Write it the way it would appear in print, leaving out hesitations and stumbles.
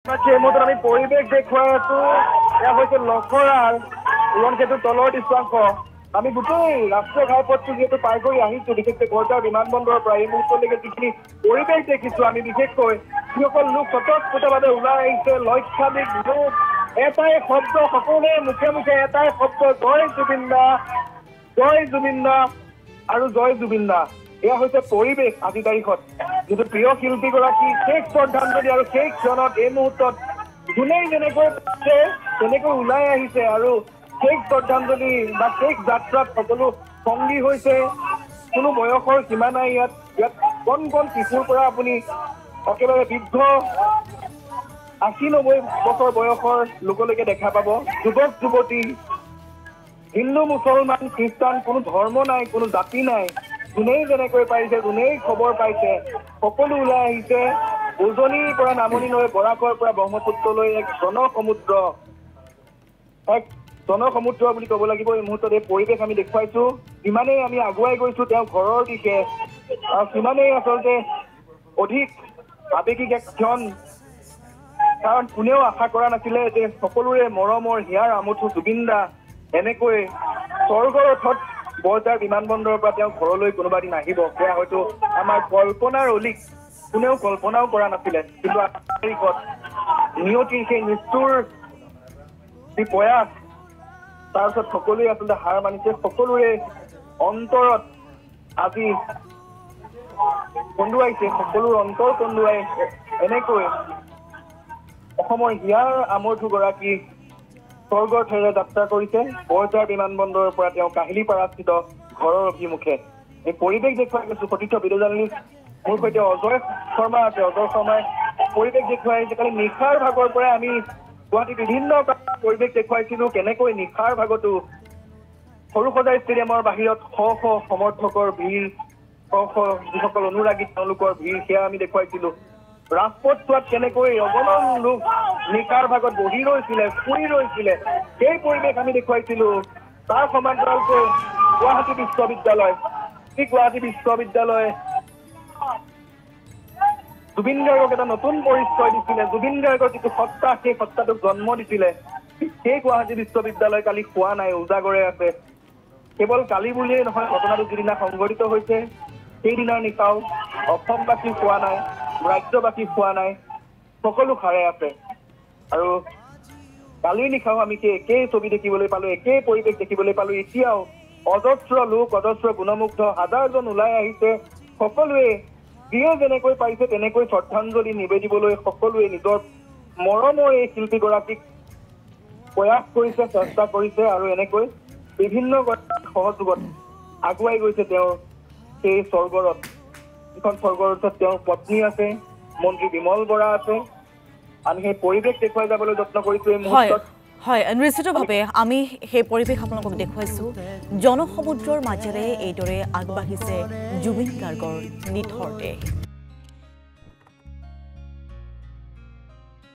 এই মুহূৰ্তত আমি পৰিৱেশ দেখুৱাই আছো। এয়া হৈছে লখৰাৰ উৰণ সেতুৰ তলৰ দৃশ্যাংশ। আমি গোটেই ৰাষ্ট্ৰীয় ঘাইপথটো যিহেতু পাৰ কৰি আহিছো, বিশেষকৈ বৰঝাৰ বিমানবন্দৰৰ পৰা এই মুহূৰ্তলৈকে যিখিনি পৰিৱেশ দেখিছো আমি, বিশেষকৈ যিসকল লোক স্বতঃস্ফূৰ্তভাৱে ওলাই আহিছে, লক্ষাধিক লোক, এটাই শব্দ, সকলোৰে মুখে মুখে এটাই শব্দ, জয় জুবিন দা, জয় জুবিন দা আৰু জয় জুবিন দা। এয়া হৈছে পৰিৱেশ আজিৰ তাৰিখত, যিটো প্ৰিয় শিল্পীগৰাকী শেষ শ্ৰদ্ধাঞ্জলি আৰু শেষ ক্ষণত এই মুহূৰ্তত যোনেই যেনেকৈ পাইছে তেনেকৈ ওলাই আহিছে আৰু শেষ শ্ৰদ্ধাঞ্জলি বা শেষ যাত্ৰাত সকলো সংগী হৈছে। কোনো বয়সৰ সীমা নাই ইয়াত। কণ কণ শিশুৰ পৰা আপুনি একেবাৰে বৃদ্ধ ৮০-৯০ বছৰ বয়সৰ লোকলৈকে দেখা পাব। যুৱক যুৱতী, হিন্দু মুছলমান খ্ৰীষ্টান কোনো ধৰ্ম নাই, কোনো জাতি নাই। যোনেই যেনেকৈ পাৰিছে, যোনেই খবৰ পাইছে, সকলো ওলাই আহিছে। উজনিৰ পৰা নামনিলৈ, বৰাকৰ পৰা ব্ৰহ্মপুত্ৰলৈ এক জনসমুদ্ৰ বুলি ক'ব লাগিব। এই মুহূৰ্তত এই পৰিৱেশ আমি দেখুৱাইছো। যিমানেই আমি আগুৱাই গৈছো তেওঁ ঘৰৰ দিশে, সিমানেই আচলতে অধিক আৱেগিক এক ক্ষণ। কাৰণ কোনেও আশা কৰা নাছিলে যে সকলোৰে মৰমৰ হিয়াৰ আমঠু জুবিন দা এনেকৈ স্বৰ্গৰ ৰথত বৰঝাৰ বিমানবন্দৰৰ পৰা তেওঁ ঘৰলৈ কোনোবা দিন আহিব। সেয়া হয়তো আমাৰ কল্পনাৰ অলিক, কোনেও কল্পনাও কৰা নাছিলে। কিন্তু তাৰিখত নিয়তিৰ সেই নিষ্ঠুৰ যি প্ৰয়াস, তাৰপিছত সকলোৱে আচলতে হাৰ মানিছে। সকলোৰে অন্তৰত আজি কন্দুৱাইছে, সকলোৰ অন্তৰ কন্দুৱাই এনেকৈ অসমৰ হিয়াৰ আমঠু গৰাকী স্বৰ্গৰ ঠেৰে যাত্ৰা কৰিছে। বৰঝাৰ বিমানবন্দৰৰ পৰা তেওঁ কাহিলীপাৰাস্থিত ঘৰৰ অভিমুখে। এই পৰিৱেশ দেখুৱাই গৈছো। সতীৰ্থ ভিডিঅ' জাৰ্নেলিষ্ট মোৰ সৈতে অজয় শৰ্মা আছে। অজয় শৰ্মাই পৰিৱেশ দেখুৱাই আহিছে। কালি নিশাৰ ভাগৰ পৰাই আমি গুৱাহাটীৰ বিভিন্ন পৰিৱেশ দেখুৱাইছিলো, কেনেকৈ নিশাৰ ভাগতো সৰুসজাই ষ্টেডিয়ামৰ বাহিৰত শ শ সমৰ্থকৰ ভিৰ, শ শ যিসকল অনুৰাগী তেওঁলোকৰ ভিৰ, সেয়া আমি দেখুৱাইছিলো। ৰাজপথ চোৱাত কেনেকৈ অগণন লোক নিশাৰ ভাগত বহি ৰৈছিলে, শুই ৰৈছিলে, সেই পৰিৱেশ আমি দেখুৱাইছিলো। তাৰ সমান্তৰালকৈ গুৱাহাটী বিশ্ববিদ্যালয় জুবিন গাৰ্গক এটা নতুন পৰিচয় দিছিলে। জুবিন গাৰ্গৰ যিটো সত্তা, সেই সত্তাটোক জন্ম দিছিলে। সেই গুৱাহাটী বিশ্ববিদ্যালয় কালি খোৱা নাই, উজাগৰে আছে। কেৱল কালি বুলিয়েই নহয়, ঘটনাটো যিদিনা সংঘটিত হৈছে সেইদিনাৰ নিশাও অসমবাসী খোৱা নাই, ৰাজ্যবাসী খোৱা নাই, সকলো সাৰে আছে। আৰু কালিৰ নিশাও আমি সেই একেই ছবি দেখিবলৈ পালো, একেই পৰিৱেশ দেখিবলৈ পালো। এতিয়াও অজস্ৰ লোক, অজস্ৰ গুণমুগ্ধ, হাজাৰজন ওলাই আহিছে। সকলোৱে যিয়ে যেনেকৈ পাৰিছে তেনেকৈ শ্ৰদ্ধাঞ্জলি নিবেদিবলৈ সকলোৱে নিজৰ মৰমৰ এই শিল্পীগৰাকীক প্ৰয়াস কৰিছে, চেষ্টা কৰিছে আৰু এনেকৈ বিভিন্ন সহযোগত আগুৱাই গৈছে তেওঁৰ সেই স্বৰ্গৰথ। যিখন স্বৰ্গৰথত তেওঁৰ পত্নী আছে, মন্ত্ৰী বিমল বৰা আছে। আমি সেই পৰিৱেশ দেখুৱাই যাবলৈ যত্ন কৰিছো এই মুহূৰ্তত। হয়, নিশ্চিতভাৱে আমি সেই পৰিৱেশ আপোনালোকক দেখুৱাইছো। জনসমুদ্ৰৰ মাজেৰে এইদৰে আগবাঢ়িছে জুবিন গাৰ্গৰ নিথৰ দেহ।